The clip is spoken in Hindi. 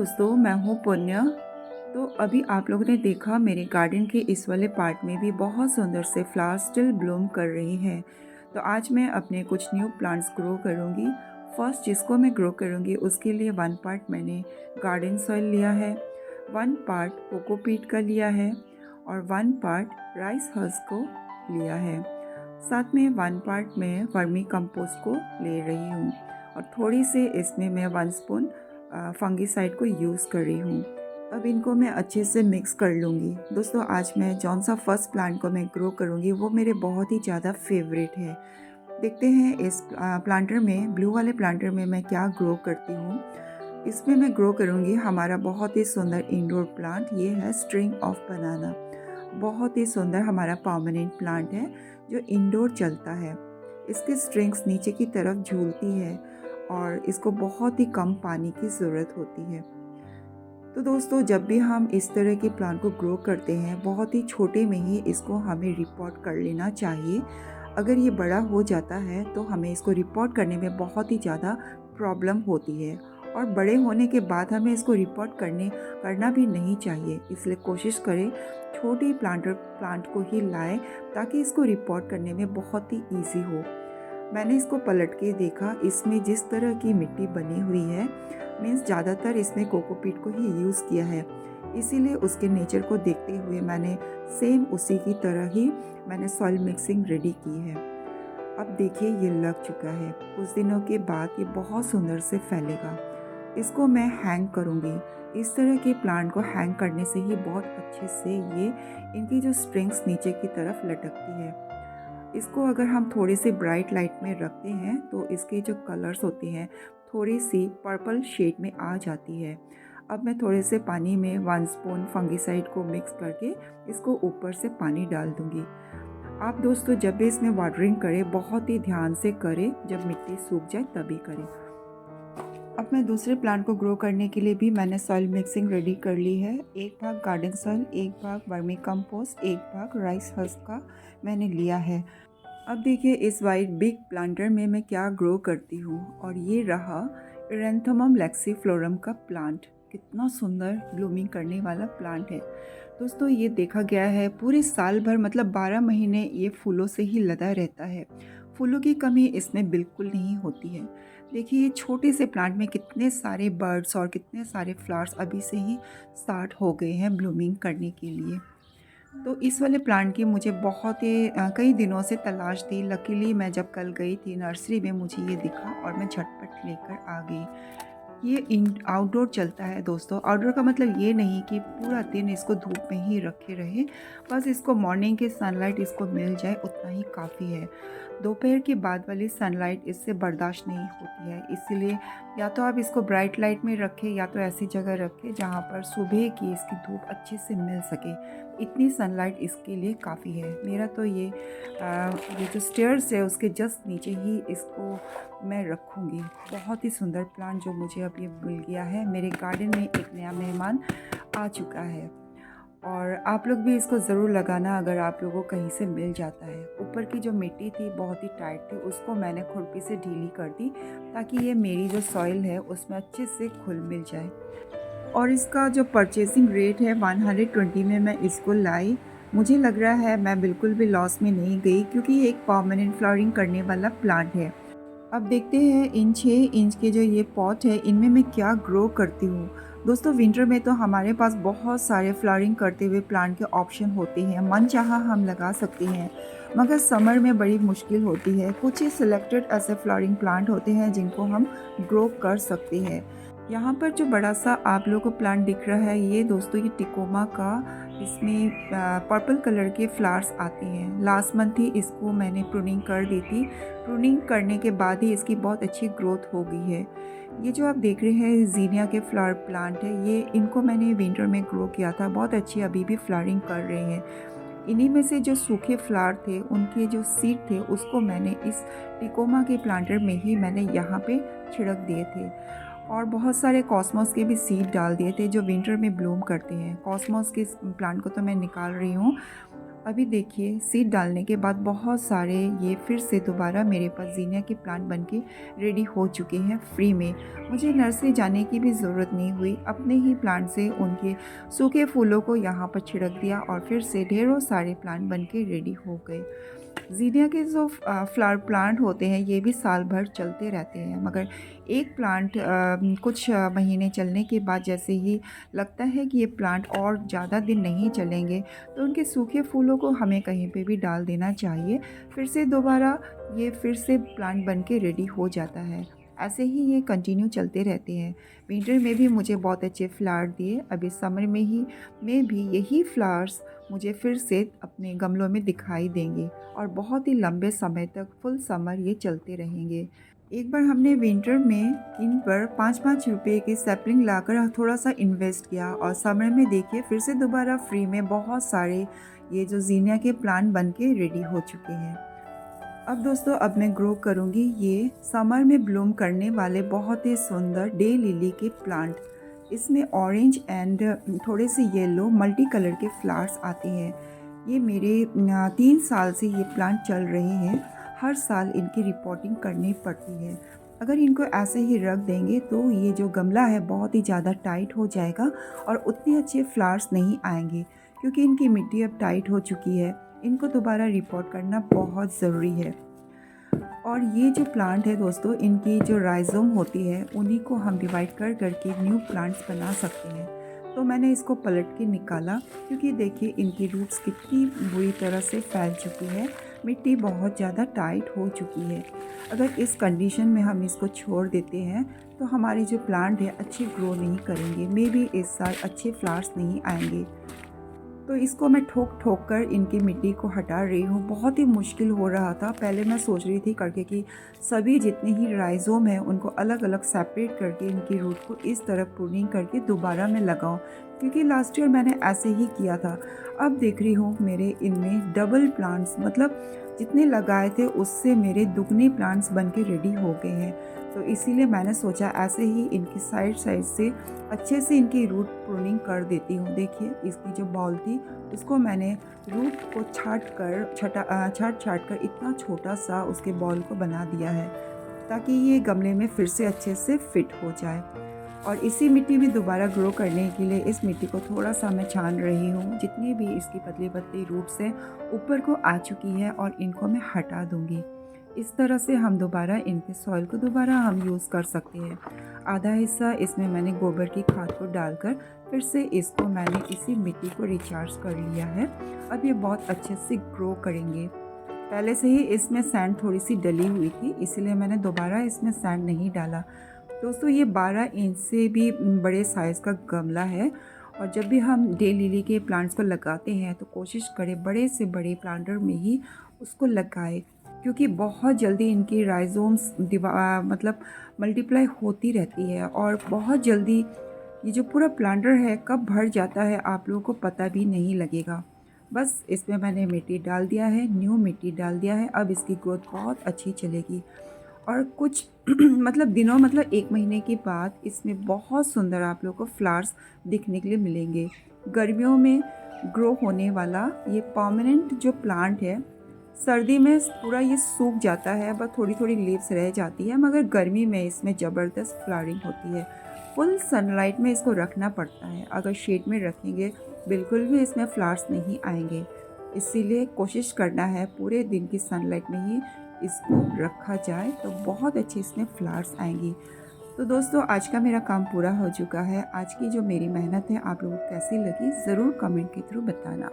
दोस्तों, मैं हूँ पुण्य। तो अभी आप लोगों ने देखा मेरे गार्डन के इस वाले पार्ट में भी बहुत सुंदर से फ्लावर्स स्टिल ब्लूम कर रही हैं। तो आज मैं अपने कुछ न्यू प्लांट्स ग्रो करूँगी। फर्स्ट जिसको मैं ग्रो करूँगी उसके लिए 1 पार्ट मैंने गार्डन सॉइल लिया है, 1 पार्ट कोकोपीट का लिया है और 1 पार्ट राइस हस्क को लिया है। साथ में 1 पार्ट मैं वर्मी कंपोस्ट को ले रही हूँ और थोड़ी सी इसमें मैं 1 स्पून फंगीसाइड को यूज़ कर रही हूँ। अब इनको मैं अच्छे से मिक्स कर लूँगी। दोस्तों, आज मैं जौन सा फर्स्ट प्लांट को मैं ग्रो करूँगी वो मेरे बहुत ही ज़्यादा फेवरेट है। देखते हैं इस प्लांटर में, ब्लू वाले प्लांटर में मैं क्या ग्रो करती हूँ। इसमें मैं ग्रो करूँगी हमारा बहुत ही सुंदर इंडोर प्लांट। ये है स्ट्रिंग ऑफ बनाना। बहुत ही सुंदर हमारा परमानेंट प्लांट है जो इंडोर चलता है। इसकी स्ट्रिंग्स नीचे की तरफ झूलती है और इसको बहुत ही कम पानी की ज़रूरत होती है। तो दोस्तों, जब भी हम इस तरह के प्लांट को ग्रो करते हैं बहुत ही छोटे में ही इसको हमें रिपोर्ट कर लेना चाहिए। अगर ये बड़ा हो जाता है तो हमें इसको रिपोर्ट करने में बहुत ही ज़्यादा प्रॉब्लम होती है और बड़े होने के बाद हमें इसको रिपोर्ट करना भी नहीं चाहिए। इसलिए कोशिश करें छोटे प्लांट को ही लाएं ताकि इसको रिपोर्ट करने में बहुत ही ईजी हो। मैंने इसको पलट के देखा, इसमें जिस तरह की मिट्टी बनी हुई है मीन्स ज़्यादातर इसमें कोकोपीट को ही यूज़ किया है, इसीलिए उसके नेचर को देखते हुए मैंने सेम उसी की तरह ही मैंने सॉइल मिक्सिंग रेडी की है। अब देखिए ये लग चुका है। कुछ दिनों के बाद ये बहुत सुंदर से फैलेगा। इसको मैं हैंग करूँगी। इस तरह के प्लांट को हैंग करने से ही बहुत अच्छे से ये इनकी जो स्ट्रिंग्स नीचे की तरफ लटकती है। इसको अगर हम थोड़े से ब्राइट लाइट में रखते हैं तो इसके जो कलर्स होते हैं थोड़ी सी पर्पल शेड में आ जाती है। अब मैं थोड़े से पानी में 1 स्पून फंगीसाइड को मिक्स करके इसको ऊपर से पानी डाल दूंगी। आप दोस्तों जब भी इसमें वाटरिंग करें बहुत ही ध्यान से करें, जब मिट्टी सूख जाए तभी करें। अब मैं दूसरे प्लांट को ग्रो करने के लिए भी मैंने सॉइल मिक्सिंग रेडी कर ली है। 1 भाग गार्डन सॉइल, 1 भाग वर्मी कंपोस्ट, 1 भाग राइस हस्क का मैंने लिया है। अब देखिए इस वाइट बिग प्लांटर में मैं क्या ग्रो करती हूँ और ये रहा एरेंथमम लैक्सीफ्लोरम का प्लांट। कितना सुंदर ब्लूमिंग करने वाला प्लांट है। दोस्तों, ये देखा गया है पूरे साल भर मतलब 12 महीने ये फूलों से ही लदा रहता है। फूलों की कमी इसमें बिल्कुल नहीं होती है। देखिए ये छोटे से प्लांट में कितने सारे बर्ड्स और कितने सारे फ्लावर्स अभी से ही स्टार्ट हो गए हैं ब्लूमिंग करने के लिए। तो इस वाले प्लांट की मुझे बहुत ही कई दिनों से तलाश थी। लकीली मैं जब कल गई थी नर्सरी में मुझे ये दिखा और मैं झटपट लेकर आ गई। ये इन आउटडोर चलता है दोस्तों। आउटडोर का मतलब ये नहीं कि पूरा दिन इसको धूप में ही रखे रहे, बस इसको मॉर्निंग की सनलाइट इसको मिल जाए उतना ही काफ़ी है। दोपहर के बाद वाली सनलाइट इससे बर्दाश्त नहीं होती है, इसीलिए या तो आप इसको ब्राइट लाइट में रखें या तो ऐसी जगह रखें जहाँ पर सुबह की इसकी धूप अच्छे से मिल सके। इतनी सनलाइट इसके लिए काफ़ी है। मेरा तो ये जो स्टेयर्स है उसके जस्ट नीचे ही इसको मैं रखूँगी। बहुत ही सुंदर प्लांट जो मुझे अब ये मिल गया है। मेरे गार्डन में एक नया मेहमान आ चुका है और आप लोग भी इसको ज़रूर लगाना अगर आप लोगों को कहीं से मिल जाता है। ऊपर की जो मिट्टी थी बहुत ही टाइट थी, उसको मैंने खुरपी से ढीली कर दी ताकि ये मेरी जो सॉइल है उसमें अच्छे से घुल मिल जाए। और इसका जो परचेसिंग रेट है 120 में मैं इसको लाई। मुझे लग रहा है मैं बिल्कुल भी लॉस में नहीं गई क्योंकि ये एक परमानेंट फ्लावरिंग करने वाला प्लांट है। अब देखते हैं इन 6 इंच के जो ये पॉट है इनमें मैं क्या ग्रो करती हूँ। दोस्तों, विंटर में तो हमारे पास बहुत सारे फ्लावरिंग करते हुए प्लांट के ऑप्शन होते हैं, मन चाहा हम लगा सकते हैं, मगर समर में बड़ी मुश्किल होती है। कुछ ही सिलेक्टेड ऐसे फ्लावरिंग प्लांट होते हैं जिनको हम ग्रो कर सकते हैं। यहाँ पर जो बड़ा सा आप लोगों को प्लांट दिख रहा है ये दोस्तों ये टिकोमा का, इसमें पर्पल कलर के फ्लावर्स आते हैं। लास्ट मंथ ही इसको मैंने प्रूनिंग कर दी थी। प्रूनिंग करने के बाद ही इसकी बहुत अच्छी ग्रोथ हो गई है। ये जो आप देख रहे हैं जीनिया के फ्लावर प्लांट है, ये इनको मैंने विंटर में ग्रो किया था। बहुत अच्छी अभी भी फ्लावरिंग कर रहे हैं। इन्हीं में से जो सूखे फ्लावर थे उनके जो सीड थे उसको मैंने इस टिकोमा के प्लांटर में ही मैंने यहाँ पे छिड़क दिए थे और बहुत सारे कॉस्मोस के भी सीड डाल दिए थे जो विंटर में ब्लूम करते हैं। कॉस्मोस के प्लांट को तो मैं निकाल रही हूँ अभी देखिए सीड डालने के बाद बहुत सारे ये फिर से दोबारा मेरे पास ज़ीनिया के प्लांट बन के रेडी हो चुके हैं फ्री में। मुझे नर्सरी जाने की भी ज़रूरत नहीं हुई, अपने ही प्लांट से उनके सूखे फूलों को यहाँ पर छिड़क दिया और फिर से ढेरों सारे प्लांट बन के रेडी हो गए। ज़ीनिया के जो फ्लावर प्लांट होते हैं ये भी साल भर चलते रहते हैं, मगर एक प्लांट कुछ महीने चलने के बाद जैसे ही लगता है कि ये प्लांट और ज़्यादा दिन नहीं चलेंगे, तो उनके सूखे फूलों को हमें कहीं पे भी डाल देना चाहिए। फिर से दोबारा ये फिर से प्लांट बन के रेडी हो जाता है। ऐसे ही ये कंटिन्यू चलते रहते हैं। विंटर में भी मुझे बहुत अच्छे फ्लावर दिए, अभी समर में भी यही फ्लावर्स मुझे फिर से अपने गमलों में दिखाई देंगे और बहुत ही लंबे समय तक फुल समर ये चलते रहेंगे। एक बार हमने विंटर में इन पर 5-5 रुपए की सैपलिंग लाकर थोड़ा सा इन्वेस्ट किया और समर में देखिए फिर से दोबारा फ्री में बहुत सारे ये जो ज़ीनिया के प्लांट बन के रेडी हो चुके हैं। अब दोस्तों अब मैं ग्रो करूँगी ये समर में ब्लूम करने वाले बहुत ही सुंदर डे लिली के प्लांट। इसमें ऑरेंज एंड थोड़े से येलो मल्टी कलर के फ्लावर्स आते हैं। ये मेरे 3 साल से ये प्लांट चल रहे हैं। हर साल इनकी रिपोर्टिंग करनी पड़ती है। अगर इनको ऐसे ही रख देंगे तो ये जो गमला है बहुत ही ज़्यादा टाइट हो जाएगा और उतने अच्छे फ्लावर्स नहीं आएंगे, क्योंकि इनकी मिट्टी अब टाइट हो चुकी है। इनको दोबारा रिपोर्ट करना बहुत ज़रूरी है। और ये जो प्लांट है दोस्तों, इनकी जो राइजोम होती है उन्हीं को हम डिवाइड कर करके न्यू प्लांट्स बना सकते हैं। तो मैंने इसको पलट के निकाला, क्योंकि देखिए इनकी रूट्स कितनी बुरी तरह से फैल चुकी है, मिट्टी बहुत ज़्यादा टाइट हो चुकी है। अगर इस कंडीशन में हम इसको छोड़ देते हैं तो हमारे जो प्लांट है अच्छे ग्रो नहीं करेंगे, मे बी इस साल अच्छे फ्लावर्स नहीं आएंगे। तो इसको मैं ठोक ठोक कर इनकी मिट्टी को हटा रही हूँ। बहुत ही मुश्किल हो रहा था। पहले मैं सोच रही थी करके कि सभी जितने ही राइजोम हैं उनको अलग अलग सेपरेट करके इनकी रूट को इस तरह प्रूनिंग करके दोबारा मैं लगाऊँ, क्योंकि लास्ट ईयर मैंने ऐसे ही किया था। अब देख रही हूँ मेरे इनमें डबल प्लांट्स, मतलब जितने लगाए थे उससे मेरे दुगने प्लांट्स बन के रेडी हो गए हैं। तो इसीलिए मैंने सोचा ऐसे ही इनकी साइड साइड से अच्छे से इनकी रूट प्रूनिंग कर देती हूँ। देखिए इसकी जो बॉल थी उसको मैंने रूट को छाट कर इतना छोटा सा उसके बॉल को बना दिया है, ताकि ये गमले में फिर से अच्छे से फिट हो जाए। और इसी मिट्टी में दोबारा ग्रो करने के लिए इस मिट्टी को थोड़ा सा मैं छान रही हूँ। जितनी भी इसकी पतली पतली रूट्स हैं ऊपर को आ चुकी है और इनको मैं हटा दूँगी। इस तरह से हम दोबारा इनके सॉइल को दोबारा हम यूज़ कर सकते हैं। आधा हिस्सा इसमें मैंने गोबर की खाद को डालकर फिर से इसको मैंने इसी मिट्टी को रिचार्ज कर लिया है। अब ये बहुत अच्छे से ग्रो करेंगे। पहले से ही इसमें सैंड थोड़ी सी डली हुई थी, इसीलिए मैंने दोबारा इसमें सैंड नहीं डाला। दोस्तों ये 12 इंच से भी बड़े साइज़ का गमला है, और जब भी हम डे लिली के प्लांट्स को लगाते हैं तो कोशिश करें बड़े से बड़े प्लांटर में ही उसको लगाएं, क्योंकि बहुत जल्दी इनकी राइजोम्स मतलब मल्टीप्लाई होती रहती है और बहुत जल्दी ये जो पूरा प्लांटर है कब भर जाता है आप लोगों को पता भी नहीं लगेगा। बस इसमें मैंने मिट्टी डाल दिया है, न्यू मिट्टी डाल दिया है। अब इसकी ग्रोथ बहुत अच्छी चलेगी और कुछ मतलब दिनों, मतलब 1 महीने के बाद इसमें बहुत सुंदर आप लोगों को फ्लावर्स दिखने के लिए मिलेंगे। गर्मियों में ग्रो होने वाला ये परमानेंट जो प्लांट है, सर्दी में पूरा ये सूख जाता है, बस थोड़ी थोड़ी लीव्स रह जाती है, मगर गर्मी में इसमें ज़बरदस्त फ्लावरिंग होती है। फुल सनलाइट में इसको रखना पड़ता है, अगर शेड में रखेंगे बिल्कुल भी इसमें फ्लावर्स नहीं आएंगे। इसीलिए कोशिश करना है पूरे दिन की सनलाइट में ही इसको रखा जाए, तो बहुत अच्छे इसमें फ्लावर्स आएंगी। तो दोस्तों आज का मेरा काम पूरा हो चुका है। आज की जो मेरी मेहनत है आप लोगों को कैसी लगी ज़रूर कमेंट के थ्रू बताना।